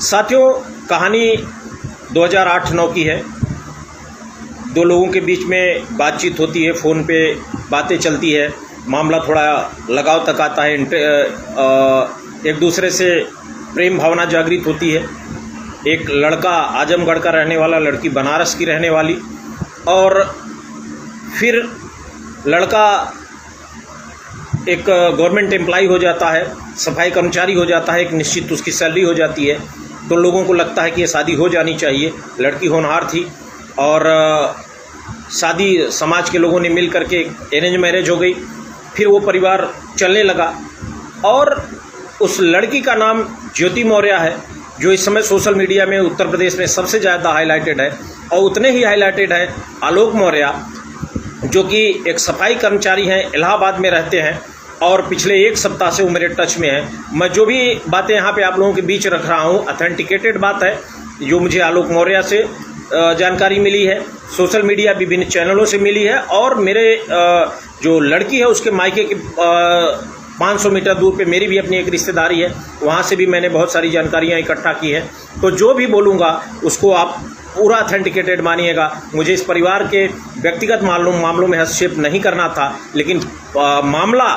साथियों, कहानी 2008-9 की है। दो लोगों के बीच में बातचीत होती है, फ़ोन पे बातें चलती है, मामला थोड़ा लगाव तक आता है, एक दूसरे से प्रेम भावना जागृत होती है। एक लड़का आजमगढ़ का रहने वाला, लड़की बनारस की रहने वाली, और फिर लड़का एक गवर्नमेंट एम्प्लॉय हो जाता है, सफाई कर्मचारी हो जाता है, एक निश्चित उसकी सैलरी हो जाती है। तो लोगों को लगता है कि ये शादी हो जानी चाहिए। लड़की होनहार थी और शादी समाज के लोगों ने मिल करके अरेंज मैरिज हो गई। फिर वो परिवार चलने लगा और उस लड़की का नाम ज्योति मौर्य है, जो इस समय सोशल मीडिया में उत्तर प्रदेश में सबसे ज़्यादा हाईलाइटेड है। और उतने ही हाईलाइटेड है आलोक मौर्य, जो कि एक सफाई कर्मचारी हैं, इलाहाबाद में रहते हैं और पिछले एक सप्ताह से वो मेरे टच में है। मैं जो भी बातें यहाँ पे आप लोगों के बीच रख रहा हूँ, ऑथेंटिकेटेड बात है, जो मुझे आलोक मौर्य से जानकारी मिली है, सोशल मीडिया विभिन्न चैनलों से मिली है, और मेरे जो लड़की है उसके मायके के 500 मीटर दूर पे मेरी भी अपनी एक रिश्तेदारी है, वहाँ से भी मैंने बहुत सारी जानकारियाँ इकट्ठा की है। तो जो भी बोलूँगा उसको आप पूरा ऑथेंटिकेटेड मानिएगा। मुझे इस परिवार के व्यक्तिगत मामलों में हस्तक्षेप नहीं करना था, लेकिन मामला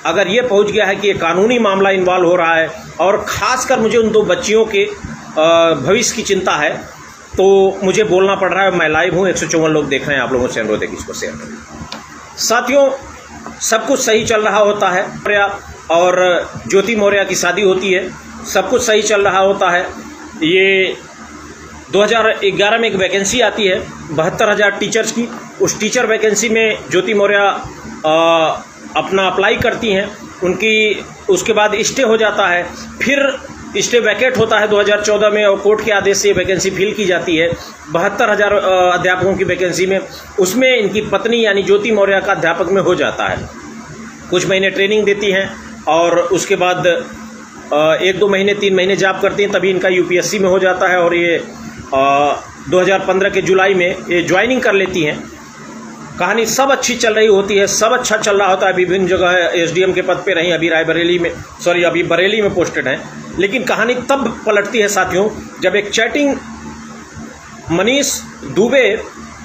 अगर ये पहुंच गया है कि ये कानूनी मामला इन्वॉल्व हो रहा है और ख़ासकर मुझे उन दो बच्चियों के भविष्य की चिंता है, तो मुझे बोलना पड़ रहा है। मैं लाइव हूँ, 154 लोग देख रहे हैं, आप लोगों से अनुरोध है कि इसको शेयर करें। साथियों, सब कुछ सही चल रहा होता है, और ज्योति मौर्य की शादी होती है, सब कुछ सही चल रहा होता है। ये 2011 में एक वैकेंसी आती है 72,000 टीचर्स की। उस टीचर वैकेंसी में ज्योति मौर्य अपना अप्लाई करती हैं, उनकी उसके बाद स्टे हो जाता है, फिर स्टे वैकेट होता है 2014 में, और कोर्ट के आदेश से वैकेंसी फिल की जाती है 72,000 अध्यापकों की वैकेंसी में। उसमें इनकी पत्नी यानी ज्योति मौर्य का अध्यापक में हो जाता है। कुछ महीने ट्रेनिंग देती हैं और उसके बाद 1-2 महीने 3 महीने जॉब करती हैं, तभी इनका यूपीएससी में हो जाता है और ये 2015 के जुलाई में ये ज्वाइनिंग कर लेती हैं। कहानी सब अच्छी चल रही होती है, सब अच्छा चल रहा होता है। विभिन्न जगह एसडीएम के पद पे रही, अभी बरेली में पोस्टेड हैं। लेकिन कहानी तब पलटती है साथियों, जब एक चैटिंग मनीष दुबे,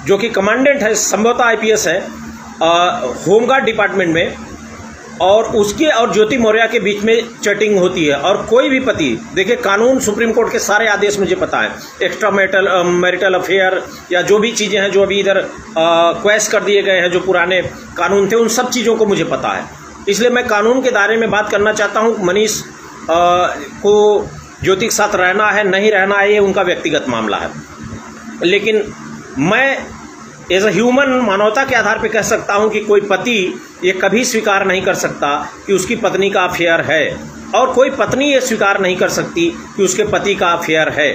जो कि कमांडेंट है, संभवतः आईपीएस है, होमगार्ड डिपार्टमेंट में, और उसके और ज्योति मौर्य के बीच में चैटिंग होती है। और कोई भी पति, देखिए कानून, सुप्रीम कोर्ट के सारे आदेश मुझे पता है, एक्स्ट्रा मैरिटल अफेयर या जो भी चीज़ें हैं जो अभी इधर क्वैश कर दिए गए हैं, जो पुराने कानून थे, उन सब चीज़ों को मुझे पता है। इसलिए मैं कानून के दायरे में बात करना चाहता हूँ। मनीष को ज्योति के साथ रहना है नहीं रहना है, ये उनका व्यक्तिगत मामला है। लेकिन मैं एज अ ह्यूमन, मानवता के आधार पर कह सकता हूं कि कोई पति ये कभी स्वीकार नहीं कर सकता कि उसकी पत्नी का अफेयर है, और कोई पत्नी ये स्वीकार नहीं कर सकती कि उसके पति का अफेयर है।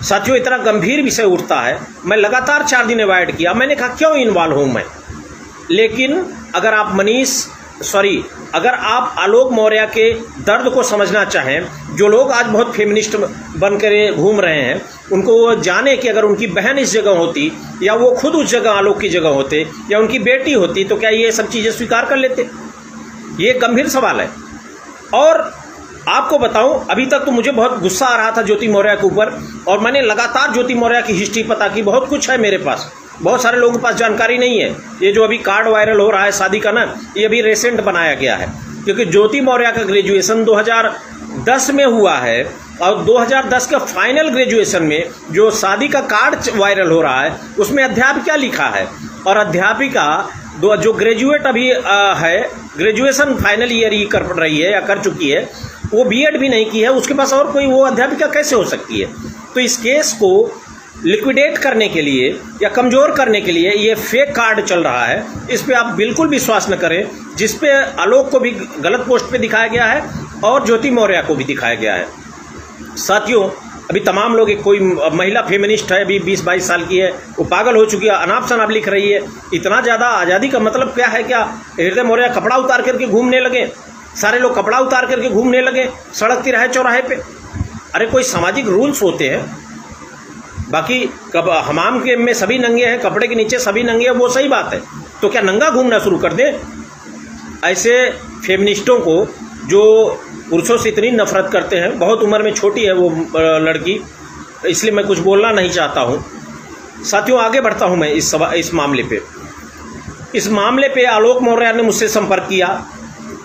साथियों, इतना गंभीर विषय उठता है। मैं लगातार 4 दिन अवॉइड किया, मैंने कहा क्यों इन्वॉल्व हूं मैं। लेकिन अगर आप आलोक मौर्य के दर्द को समझना चाहें, जो लोग आज बहुत फेमिनिस्ट बन कर घूम रहे हैं, उनको वो जाने कि अगर उनकी बहन इस जगह होती, या वो खुद उस जगह आलोक की जगह होते, या उनकी बेटी होती, तो क्या ये सब चीज़ें स्वीकार कर लेते? ये गंभीर सवाल है। और आपको बताऊं, अभी तक तो मुझे बहुत गुस्सा आ रहा था ज्योति मौर्य के ऊपर, और मैंने लगातार ज्योति मौर्य की हिस्ट्री पता की। बहुत कुछ है मेरे पास, बहुत सारे लोगों के पास जानकारी नहीं है। ये जो अभी कार्ड वायरल हो रहा है शादी का ना, ये अभी रिसेंट बनाया गया है, क्योंकि ज्योति मौर्य का ग्रेजुएशन 2010 में हुआ है, और 2010 का फाइनल ग्रेजुएशन में जो शादी का कार्ड वायरल हो रहा है, उसमें अध्यापिका लिखा है। और अध्यापिका जो ग्रेजुएट अभी है, ग्रेजुएशन फाइनल ईयर ही कर रही है या कर चुकी है, वो बीएड भी नहीं की है, उसके पास और कोई वो अध्यापिका कैसे हो सकती है? तो इस केस को लिक्विडेट करने के लिए या कमज़ोर करने के लिए ये फेक कार्ड चल रहा है। इस पे आप बिल्कुल विश्वास न करें, जिस पे आलोक को भी गलत पोस्ट पे दिखाया गया है और ज्योति मौर्य को भी दिखाया गया है। साथियों, अभी तमाम लोग, कोई महिला फेमिनिस्ट है, अभी 20-22 साल की है, वो पागल हो चुकी है, अनाप शनाप लिख रही है। इतना ज़्यादा आज़ादी का मतलब क्या है? क्या हृदय मौर्य कपड़ा उतार करके घूमने लगे? सारे लोग कपड़ा उतार करके घूमने लगे सड़क, तिराहे, चौराहे पे? अरे कोई सामाजिक रूल्स होते हैं। बाकी कब हमाम के में सभी नंगे हैं, कपड़े के नीचे सभी नंगे हैं, वो सही बात है। तो क्या नंगा घूमना शुरू कर दें? ऐसे फेमिनिस्टों को जो पुरुषों से इतनी नफरत करते हैं। बहुत उम्र में छोटी है वो लड़की, इसलिए मैं कुछ बोलना नहीं चाहता हूँ। साथियों, आगे बढ़ता हूँ मैं इस मामले पे। इस मामले पे आलोक मौर्य ने मुझसे संपर्क किया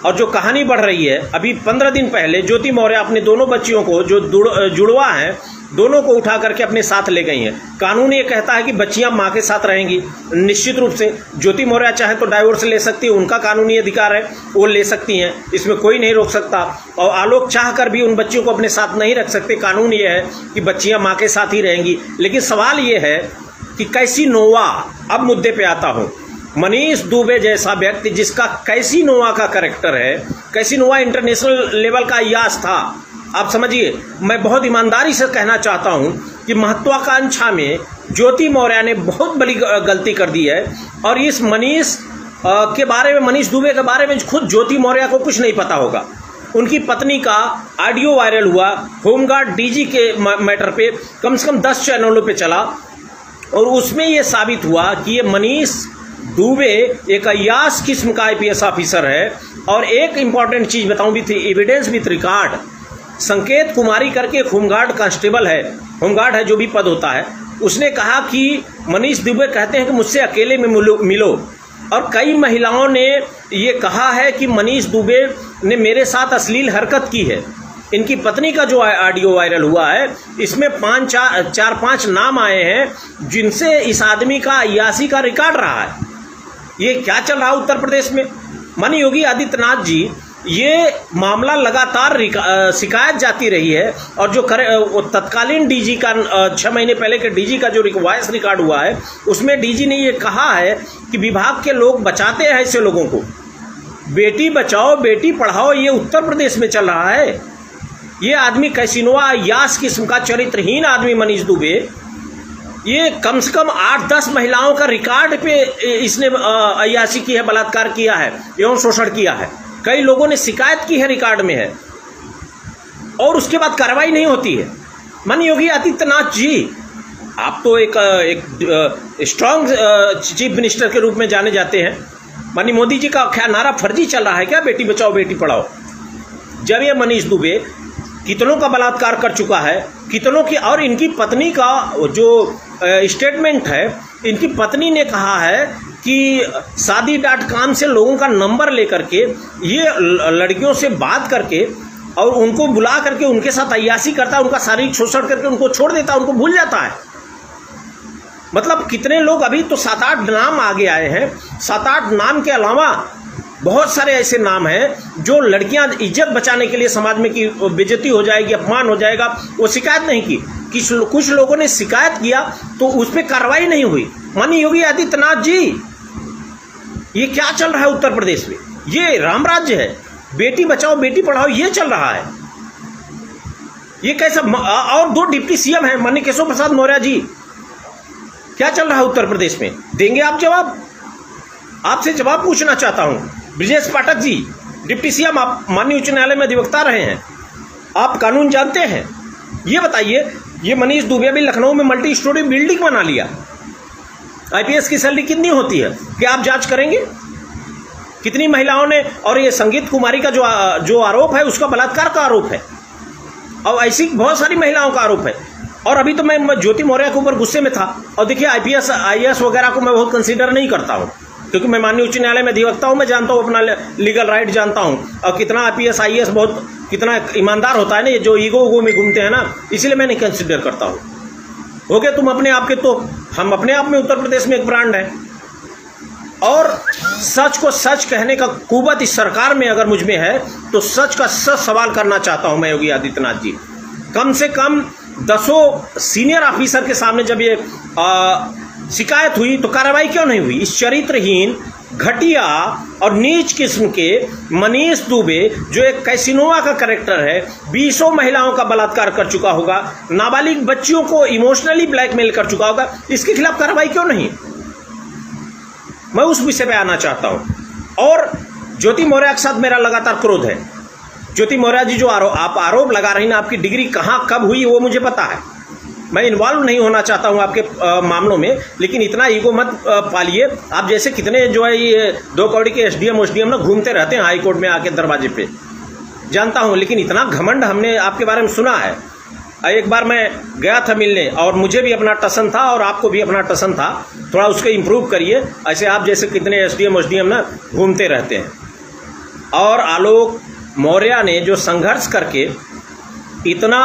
और जो कहानी बढ़ रही है, अभी 15 दिन पहले ज्योति मौर्य अपने दोनों बच्चियों को, जो जुड़वा हैं, दोनों को उठा करके अपने साथ ले गई हैं। कानून ये कहता है कि बच्चियां माँ के साथ रहेंगी। निश्चित रूप से ज्योति मौर्य चाहे तो डाइवोर्स ले सकती है, उनका कानूनी अधिकार है, वो ले सकती हैं, इसमें कोई नहीं रोक सकता। और आलोक चाह कर भी उन बच्चियों को अपने साथ नहीं रख सकते। कानून ये है कि बच्चियां माँ के साथ ही रहेंगी। लेकिन सवाल ये है कि कैसीनोवा, अब मुद्दे पे आता हूँ। मनीष दुबे जैसा व्यक्ति जिसका कैसीनोवा का कैरेक्टर है, कैसीनोवा इंटरनेशनल लेवल का अय्याश था। आप समझिए, मैं बहुत ईमानदारी से कहना चाहता हूं कि महत्वाकांक्षा में ज्योति मौर्य ने बहुत बड़ी गलती कर दी है। और इस मनीष के बारे में, मनीष दुबे के बारे में खुद ज्योति मौर्य को कुछ नहीं पता होगा। उनकी पत्नी का ऑडियो वायरल हुआ, होमगार्ड डीजी के मैटर पे कम से कम 10 चैनलों पे चला और उसमें ये साबित हुआ कि ये मनीष दुबे एक अय्याश किस्म का IPS ऑफिसर है। और एक इंपॉर्टेंट चीज़ बताऊं भी थी, एविडेंस विथ रिकॉर्ड। संकेत कुमारी करके एक होमगार्ड कांस्टेबल है, होमगार्ड है जो भी पद होता है, उसने कहा कि मनीष दुबे कहते हैं कि मुझसे अकेले में मिलो। और कई महिलाओं ने ये कहा है कि मनीष दुबे ने मेरे साथ अश्लील हरकत की है। इनकी पत्नी का जो ऑडियो वायरल हुआ है, इसमें 4-5 नाम आए हैं जिनसे इस आदमी का अय्याशी का रिकॉर्ड रहा है। ये क्या चल रहा है उत्तर प्रदेश में? माननीय योगी आदित्यनाथ जी, ये मामला लगातार शिकायत जाती रही है। और जो तत्कालीन डीजी का 6 महीने पहले के डीजी का जो वॉइस रिकॉर्ड हुआ है, उसमें डीजी ने ये कहा है कि विभाग के लोग बचाते हैं ऐसे लोगों को। बेटी बचाओ बेटी पढ़ाओ, ये उत्तर प्रदेश में चल रहा है। ये आदमी कैसीनोवा अय्याश किस्म का चरित्रहीन आदमी मनीष दुबे, ये कम से कम 8-10 महिलाओं का रिकॉर्ड पे इसने अय्याशी की है, बलात्कार किया है एवं शोषण किया है। कई लोगों ने शिकायत की है, रिकॉर्ड में है, और उसके बाद कार्रवाई नहीं होती है। माननीय योगी आदित्यनाथ जी, आप तो एक स्ट्रांग चीफ मिनिस्टर के रूप में जाने जाते हैं। माननीय मोदी जी का क्या नारा फर्जी चल रहा है क्या, बेटी बचाओ बेटी पढ़ाओ? जब ये मनीष दुबे कितनों का बलात्कार कर चुका है, कितनों की, और इनकी पत्नी का जो स्टेटमेंट है, इनकी पत्नी ने कहा है कि शादी.com से लोगों का नंबर लेकर के ये लड़कियों से बात करके और उनको बुला करके उनके साथ अय्याशी करता है, उनका शारीरिक शोषण करके उनको छोड़ देता है, उनको भूल जाता है। मतलब कितने लोग, अभी तो 7-8 नाम आगे आए हैं। 7-8 नाम के अलावा बहुत सारे ऐसे नाम हैं जो लड़कियां इज्जत बचाने के लिए समाज में की बेइज्जती हो जाएगी, अपमान हो जाएगा, वो शिकायत नहीं की। कुछ लोगों ने शिकायत किया तो उस पर कार्रवाई नहीं हुई। माननीय योगी आदित्यनाथ जी, ये क्या चल रहा है उत्तर प्रदेश में? ये राम राज्य है, बेटी बचाओ बेटी पढ़ाओ ये चल रहा है। ये कैसा? और 2 डिप्टी CM हैं, माननीय केशव प्रसाद मौर्य जी, क्या चल रहा है उत्तर प्रदेश में? देंगे आप जवाब? आपसे जवाब पूछना चाहता हूं। ब्रिजेश पाठक जी, डिप्टी CM, आप माननीय उच्च न्यायालय में अधिवक्ता रहे हैं, आप कानून जानते हैं। ये बताइए, ये मनीष दुबे भी लखनऊ में मल्टी स्टोरी बिल्डिंग बना लिया, IPS की सैलरी कितनी होती है? क्या आप जांच करेंगे? कितनी महिलाओं ने, और ये संगीत कुमारी का जो आरोप है उसका बलात्कार का आरोप है, और ऐसी बहुत सारी महिलाओं का आरोप है। और अभी तो मैं ज्योति मौर्य के ऊपर गुस्से में था। और देखिए, IPS वगैरह को मैं बहुत कंसीडर नहीं करता हूँ, क्योंकि मैं माननीय उच्च न्यायालय में अधिवक्ता हूँ, मैं जानता हूँ, अपना लीगल राइट जानता हूँ, और कितना IPS IAS बहुत कितना ईमानदार होता है ना, ये जो ईगो में घूमते हैं ना, इसलिए मैं नहीं कंसीडर करता हूँ। हो गया तुम अपने आप के, तो हम अपने आप में उत्तर प्रदेश में एक ब्रांड है। और सच को सच कहने का कुवत इस सरकार में अगर मुझ में है, तो सच का सच सवाल करना चाहता हूँ मैं योगी आदित्यनाथ जी। कम से कम 10 सीनियर ऑफिसर के सामने जब ये शिकायत हुई तो कार्रवाई क्यों नहीं हुई? इस चरित्रहीन, घटिया और नीच किस्म के मनीष दुबे, जो एक कैसीनोवा का कैरेक्टर है, 20 महिलाओं का बलात्कार कर चुका होगा, नाबालिग बच्चियों को इमोशनली ब्लैकमेल कर चुका होगा, इसके खिलाफ कार्रवाई क्यों नहीं? मैं उस विषय पे आना चाहता हूं। और ज्योति मौर्य के साथ मेरा लगातार क्रोध है। ज्योति मौर्य जी, जो आप आरोप लगा रही हैं, आपकी डिग्री कहाँ कब हुई वो मुझे पता है। मैं इन्वॉल्व नहीं होना चाहता हूं आपके मामलों में, लेकिन इतना ईगो मत पालिए। आप जैसे कितने जो है ये 2 कौड़ी के SDM ना घूमते रहते हैं हाई कोर्ट में आके दरवाजे पे। जानता हूं, लेकिन इतना घमंड हमने आपके बारे में सुना है। एक बार मैं गया था मिलने और मुझे भी अपना टसन था और आपको भी अपना टसन था, थोड़ा उसको इम्प्रूव करिए। ऐसे आप जैसे कितने एसडीएम ना घूमते रहते हैं। और आलोक मौर्य ने जो संघर्ष करके इतना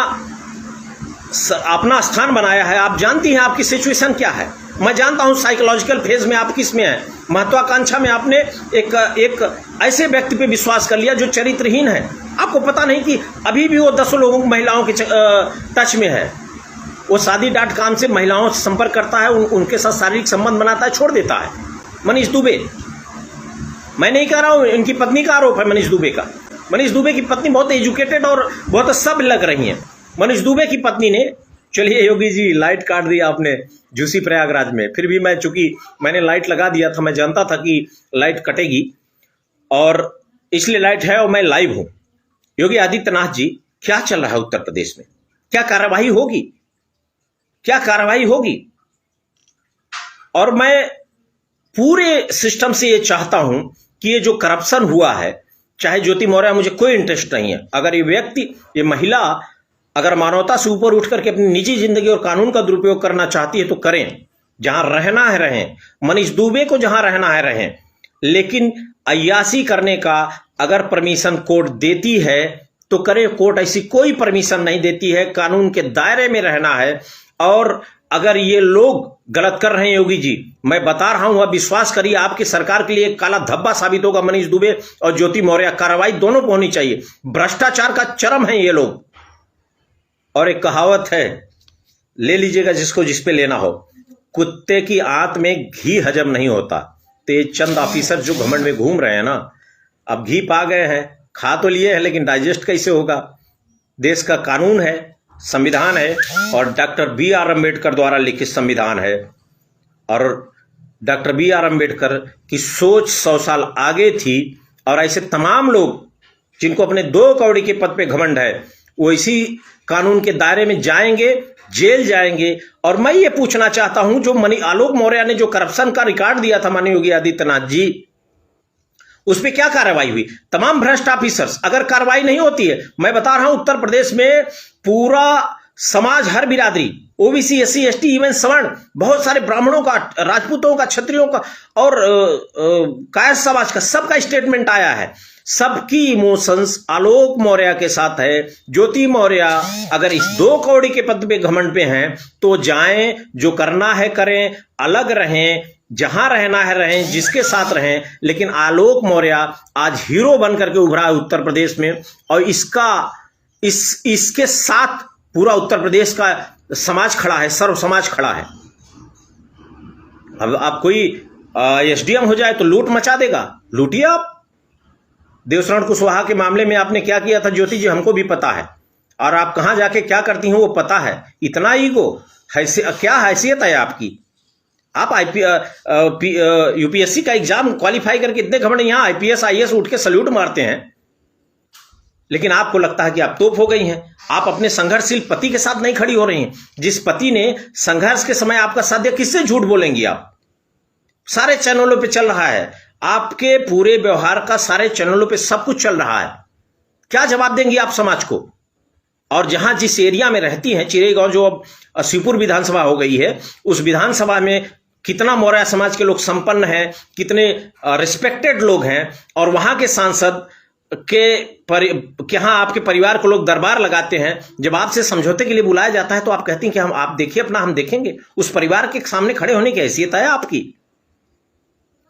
अपना स्थान बनाया है, आप जानती हैं आपकी सिचुएशन क्या है। मैं जानता हूं साइकोलॉजिकल फेज में आप किस में है, महत्वाकांक्षा में आपने एक ऐसे व्यक्ति पे विश्वास कर लिया जो चरित्रहीन है। आपको पता नहीं कि अभी भी वो 10 लोगों महिलाओं के टच में है। वो शादी.com से महिलाओं से संपर्क करता है, उनके साथ शारीरिक संबंध बनाता है, छोड़ देता है। मनीष दुबे, मैं नहीं कह रहा हूं, इनकी पत्नी का आरोप है मनीष दुबे का। मनीष दुबे की पत्नी बहुत एजुकेटेड और बहुत सब लग रही हैं। मनीष दुबे की पत्नी ने, चलिए योगी जी लाइट काट दिया आपने झूसी प्रयागराज में, फिर भी मैं चूंकि मैंने लाइट लगा दिया था, मैं जानता था कि लाइट कटेगी और इसलिए लाइट है और मैं लाइव हूं। योगी आदित्यनाथ जी, क्या चल रहा है उत्तर प्रदेश में? क्या कार्रवाई होगी? क्या कार्रवाई होगी? और मैं पूरे सिस्टम से ये चाहता हूं कि ये जो करप्शन हुआ है, चाहे ज्योति मौर्य, मुझे कोई इंटरेस्ट नहीं है। अगर ये व्यक्ति, ये महिला अगर मानवता से ऊपर उठ करके अपनी निजी जिंदगी और कानून का दुरुपयोग करना चाहती है तो करें, जहां रहना है रहें। मनीष दुबे को जहां रहना है रहें, लेकिन अय्यासी करने का अगर परमिशन कोर्ट देती है तो करे। कोर्ट ऐसी कोई परमिशन नहीं देती है, कानून के दायरे में रहना है। और अगर ये लोग गलत कर रहे हैं योगी जी, मैं बता रहा हूं, अब विश्वास करिए, आपकी सरकार के लिए एक काला धब्बा साबित होगा। मनीष दुबे और ज्योति मौर्य, कार्रवाई दोनों को होनी चाहिए। भ्रष्टाचार का चरम है ये लोग। और एक कहावत है, ले लीजिएगा जिसको जिस पे लेना हो, कुत्ते की आंत में घी हजम नहीं होता। तो ये चंद ऑफिसर जो घमंड में घूम रहे हैं ना, अब घी पा गए हैं, खा तो लिए हैं, लेकिन डाइजेस्ट कैसे होगा? देश का कानून है, संविधान है, और डॉक्टर बी.आर. अम्बेडकर द्वारा लिखित संविधान है। और डॉक्टर बी.आर. अम्बेडकर की सोच 100 साल आगे थी। और ऐसे तमाम लोग जिनको अपने 2 कौड़ी के पद पे घमंड है, वो इसी कानून के दायरे में जाएंगे, जेल जाएंगे। और मैं ये पूछना चाहता हूं, जो आलोक मौर्य ने जो करप्शन का रिकॉर्ड दिया था माननीय योगी आदित्यनाथ जी, उस पर क्या कार्रवाई हुई? तमाम भ्रष्ट ऑफिसर्स, अगर कार्रवाई नहीं होती है, मैं बता रहा हूं उत्तर प्रदेश में पूरा समाज, हर बिरादरी, ओबीसी, एससी, एसटी, इवन सवर्ण, बहुत सारे ब्राह्मणों का, राजपूतों का, क्षत्रियों का और कायस्थ समाज का, सबका स्टेटमेंट आया है। सबकी इमोशंस आलोक मौर्य के साथ है। ज्योति मौर्य अगर इस 2 कौड़ी के पद पे घमंड पे हैं तो जाएं, जो करना है करें, अलग रहें, जहां रहना है रहें, जिसके साथ रहें। लेकिन आलोक मौर्य आज हीरो बन करके उभरा है उत्तर प्रदेश में, और इसके साथ पूरा उत्तर प्रदेश का समाज खड़ा है, सर्व समाज खड़ा है। अब आप कोई एसडीएम हो जाए तो लूट मचा देगा, लूटिए आप। देवशरण कुशवाहा के मामले में आपने क्या किया था ज्योति जी, हमको भी पता है। और आप कहां जाके क्या करती हैं वो पता है। इतना ईगो, क्या हैसियत है आपकी? आप यूपीएससी का एग्जाम क्वालिफाई करके इतने घमंड, यहां आईपीएस आईएएस उठ के सल्यूट मारते हैं, लेकिन आपको लगता है कि आप तोप हो गई हैं। आप अपने संघर्षशील पति के साथ नहीं खड़ी हो रही हैं। जिस पति ने संघर्ष के समय आपका साथ दिया, किससे झूठ बोलेंगी आप? सारे चैनलों पे चल रहा है, आपके पूरे व्यवहार का सारे चैनलों पे सब कुछ चल रहा है। क्या जवाब देंगी आप समाज को? और जहां जिस एरिया में रहती हैं, चिरेगांव जो अब शिवपुर विधानसभा हो गई है, उस विधानसभा में कितना मौर्य समाज के लोग संपन्न हैं, कितने रिस्पेक्टेड लोग हैं। और वहां के सांसद के यहाँ आपके परिवार को लोग दरबार लगाते हैं। जब आपसे समझौते के लिए बुलाया जाता है तो आप कहती हैं कि आप देखिए अपना, हम देखेंगे। उस परिवार के सामने खड़े होने की हैसियत है आपकी?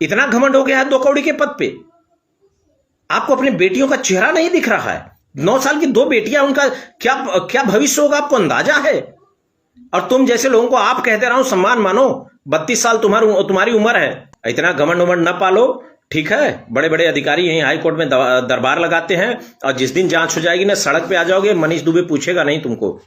इतना घमंड हो गया है 2 कौड़ी के पद पे। आपको अपनी बेटियों का चेहरा नहीं दिख रहा है। 9 साल की 2 बेटियां, उनका क्या भविष्य होगा आपको अंदाजा है? और तुम जैसे लोगों को आप कहते रहो सम्मान मानो, 32 साल तुम्हारी उम्र है। इतना घमंड उमंड न पालो, ठीक है? बड़े बड़े अधिकारी यहीं हाई कोर्ट में दरबार लगाते हैं, और जिस दिन जांच हो जाएगी ना, सड़क पे आ जाओगे, मनीष दुबे पूछेगा नहीं तुमको।